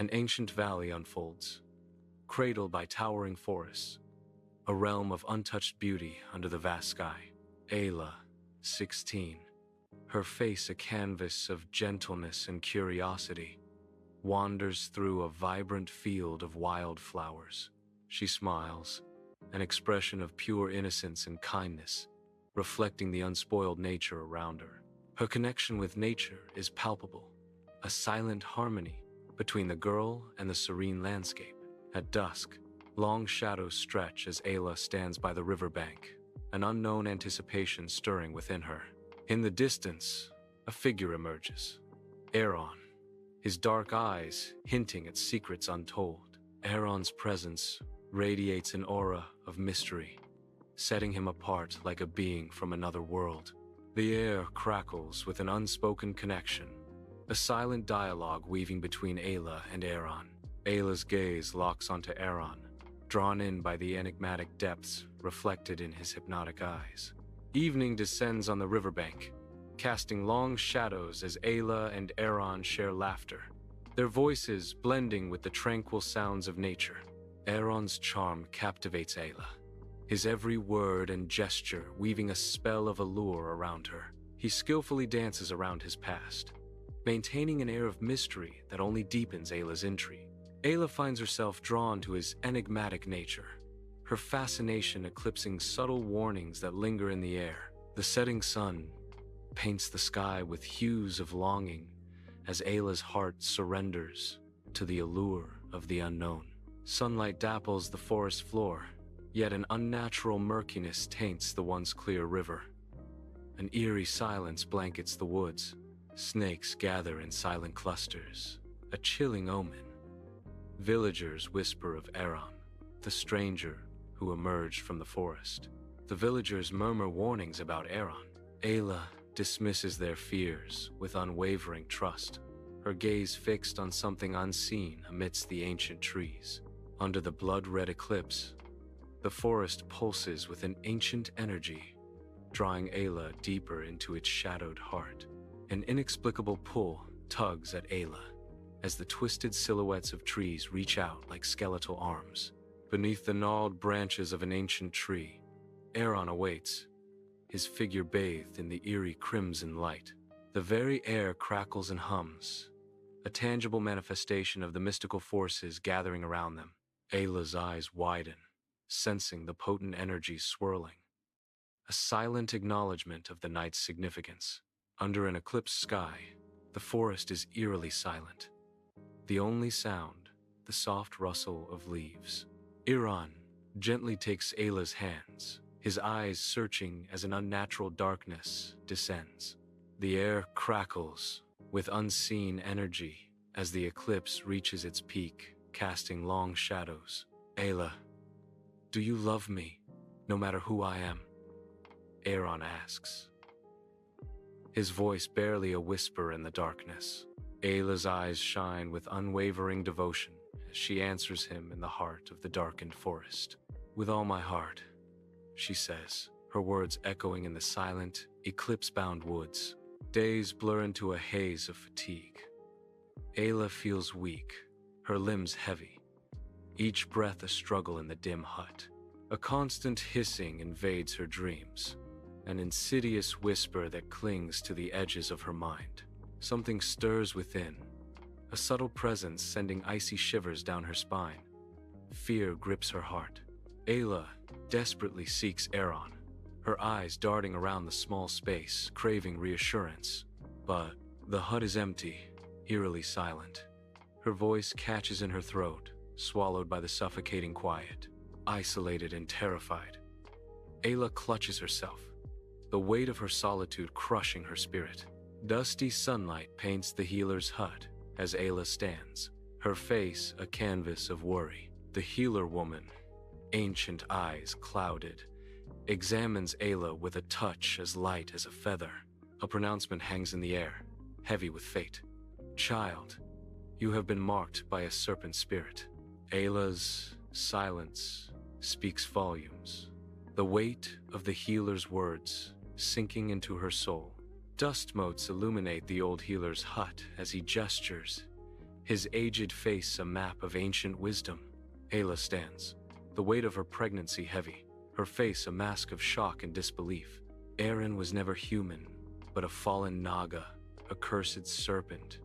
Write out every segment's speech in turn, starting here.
An ancient valley unfolds, cradled by towering forests, a realm of untouched beauty under the vast sky. Ayle, 16, her face a canvas of gentleness and curiosity, wanders through a vibrant field of wildflowers. She smiles, an expression of pure innocence and kindness, reflecting the unspoiled nature around her. Her connection with nature is palpable, a silent harmony between the girl and the serene landscape. At dusk, long shadows stretch as Ayle stands by the riverbank, an unknown anticipation stirring within her. In the distance, a figure emerges. Eron, his dark eyes hinting at secrets untold. Eron's presence radiates an aura of mystery, setting him apart like a being from another world. The air crackles with an unspoken connection, a silent dialogue weaving between Ayle and Eron. Ayle's gaze locks onto Eron, drawn in by the enigmatic depths reflected in his hypnotic eyes. Evening descends on the riverbank, casting long shadows as Ayle and Eron share laughter, their voices blending with the tranquil sounds of nature. Eron's charm captivates Ayle, his every word and gesture weaving a spell of allure around her. He skillfully dances around his past, maintaining an air of mystery that only deepens Ayle's intrigue. Ayle finds herself drawn to his enigmatic nature, her fascination eclipsing subtle warnings that linger in the air. The setting sun paints the sky with hues of longing as Ayle's heart surrenders to the allure of the unknown. Sunlight dapples the forest floor, yet an unnatural murkiness taints the once clear river. An eerie silence blankets the woods. Snakes gather in silent clusters, a chilling omen. Villagers whisper of Eron, the stranger who emerged from the forest. The villagers murmur warnings about Eron. Ayle dismisses their fears with unwavering trust, her gaze fixed on something unseen amidst the ancient trees. Under the blood-red eclipse, the forest pulses with an ancient energy, drawing Ayle deeper into its shadowed heart. An inexplicable pull tugs at Ayle as the twisted silhouettes of trees reach out like skeletal arms. Beneath the gnarled branches of an ancient tree, Eron awaits, his figure bathed in the eerie crimson light. The very air crackles and hums, a tangible manifestation of the mystical forces gathering around them. Ayle's eyes widen, sensing the potent energy swirling, a silent acknowledgement of the night's significance. Under an eclipsed sky, the forest is eerily silent. The only sound, the soft rustle of leaves. Eron gently takes Ayle's hands, his eyes searching as an unnatural darkness descends. The air crackles with unseen energy as the eclipse reaches its peak, casting long shadows. Ayle, do you love me, no matter who I am? Eron asks, his voice barely a whisper in the darkness. Ayle's eyes shine with unwavering devotion as she answers him in the heart of the darkened forest. With all my heart, she says, her words echoing in the silent, eclipse-bound woods. Days blur into a haze of fatigue. Ayle feels weak, her limbs heavy, each breath a struggle in the dim hut. A constant hissing invades her dreams, an insidious whisper that clings to the edges of her mind. Something stirs within, a subtle presence sending icy shivers down her spine. Fear grips her heart. Ayle desperately seeks Eron, her eyes darting around the small space, craving reassurance. But the hut is empty, eerily silent. Her voice catches in her throat, swallowed by the suffocating quiet. Isolated and terrified, Ayle clutches herself, the weight of her solitude crushing her spirit. Dusty sunlight paints the healer's hut as Ayle stands, her face a canvas of worry. The healer woman, ancient eyes clouded, examines Ayle with a touch as light as a feather. A pronouncement hangs in the air, heavy with fate. Child, you have been marked by a serpent spirit. Ayle's silence speaks volumes, the weight of the healer's words sinking into her soul. Dust motes illuminate the old healer's hut as he gestures, his aged face a map of ancient wisdom. Ayle stands, the weight of her pregnancy heavy, her face a mask of shock and disbelief. Eron was never human, but a fallen Naga, a cursed serpent,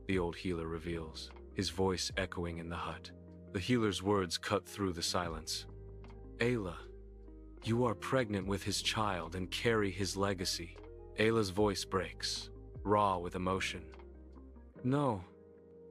the old healer reveals, his voice echoing in the hut. The healer's words cut through the silence. Ayle, you are pregnant with his child and carry his legacy. Ayla's voice breaks, raw with emotion. No,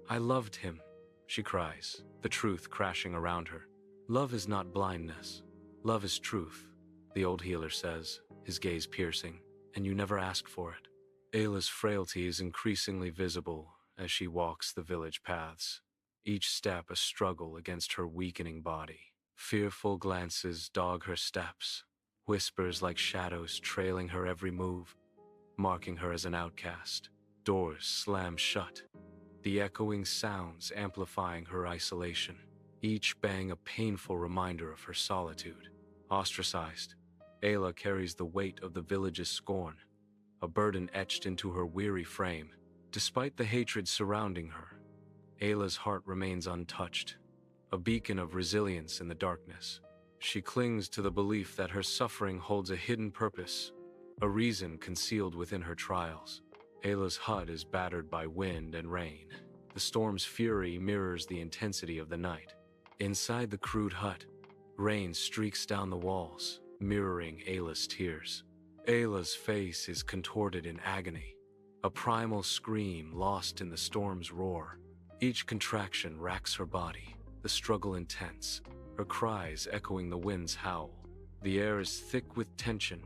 I loved him, she cries, the truth crashing around her. Love is not blindness. Love is truth, the old healer says, his gaze piercing, and you never asked for it. Ayla's frailty is increasingly visible as she walks the village paths, each step a struggle against her weakening body. Fearful glances dog her steps, whispers like shadows trailing her every move, marking her as an outcast. Doors slam shut, the echoing sounds amplifying her isolation, each bang a painful reminder of her solitude. Ostracized, Ayle carries the weight of the village's scorn, a burden etched into her weary frame. Despite the hatred surrounding her, Ayla's heart remains untouched, a beacon of resilience in the darkness. She clings to the belief that her suffering holds a hidden purpose, a reason concealed within her trials. Ayla's hut is battered by wind and rain. The storm's fury mirrors the intensity of the night. Inside the crude hut, rain streaks down the walls, mirroring Ayla's tears. Ayla's face is contorted in agony, a primal scream lost in the storm's roar. Each contraction racks her body, the struggle intense, her cries echoing the wind's howl. The air is thick with tension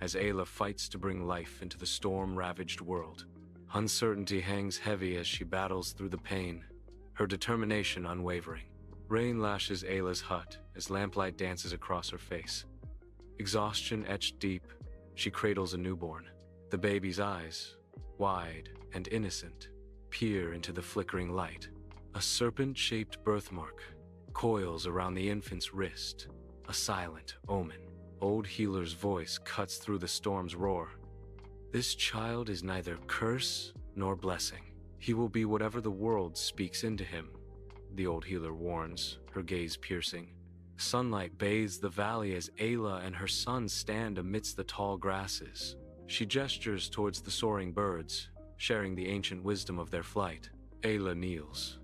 as Ayle fights to bring life into the storm-ravaged world. Uncertainty hangs heavy as she battles through the pain, her determination unwavering. Rain lashes Ayla's hut as lamplight dances across her face. Exhaustion etched deep, she cradles a newborn. The baby's eyes, wide and innocent, peer into the flickering light. A serpent-shaped birthmark coils around the infant's wrist, a silent omen. Old healer's voice cuts through the storm's roar. This child is neither curse nor blessing. He will be whatever the world speaks into him, the old healer warns, her gaze piercing. Sunlight bathes the valley as Ayle and her son stand amidst the tall grasses. She gestures towards the soaring birds, sharing the ancient wisdom of their flight. Ayle kneels,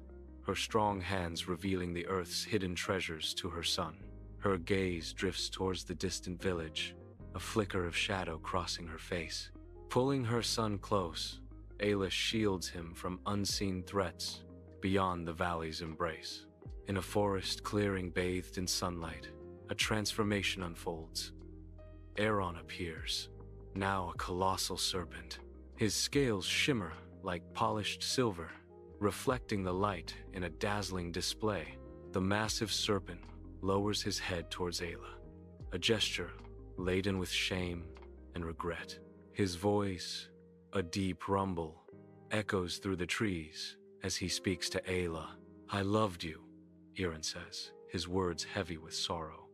her strong hands revealing the earth's hidden treasures to her son. Her gaze drifts towards the distant village, a flicker of shadow crossing her face. Pulling her son close, Ayle shields him from unseen threats beyond the valley's embrace. In a forest clearing bathed in sunlight, a transformation unfolds. Eron appears, now a colossal serpent. His scales shimmer like polished silver, reflecting the light in a dazzling display. The massive serpent lowers his head towards Ayle, a gesture laden with shame and regret. His voice, a deep rumble, echoes through the trees as he speaks to Ayle. I loved you, Eron says, his words heavy with sorrow.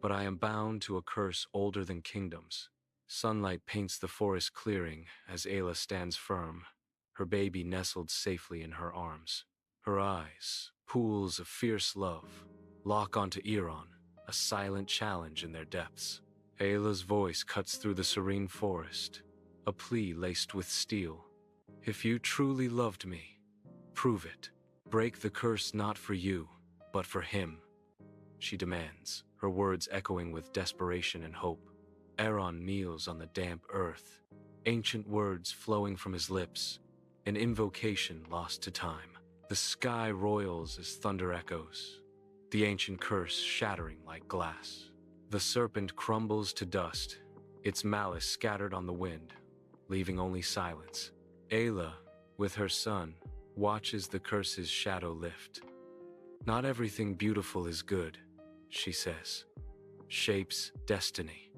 But I am bound to a curse older than kingdoms. Sunlight paints the forest clearing as Ayle stands firm, her baby nestled safely in her arms. Her eyes, pools of fierce love, lock onto Eron, a silent challenge in their depths. Ayla's voice cuts through the serene forest, a plea laced with steel. If you truly loved me, prove it. Break the curse not for you, but for him, she demands, her words echoing with desperation and hope. Eron kneels on the damp earth, ancient words flowing from his lips, an invocation lost to time. The sky roils as thunder echoes, the ancient curse shattering like glass. The serpent crumbles to dust, its malice scattered on the wind, leaving only silence. Ayle, with her son, watches the curse's shadow lift. Not everything beautiful is good, she says. Shapes destiny.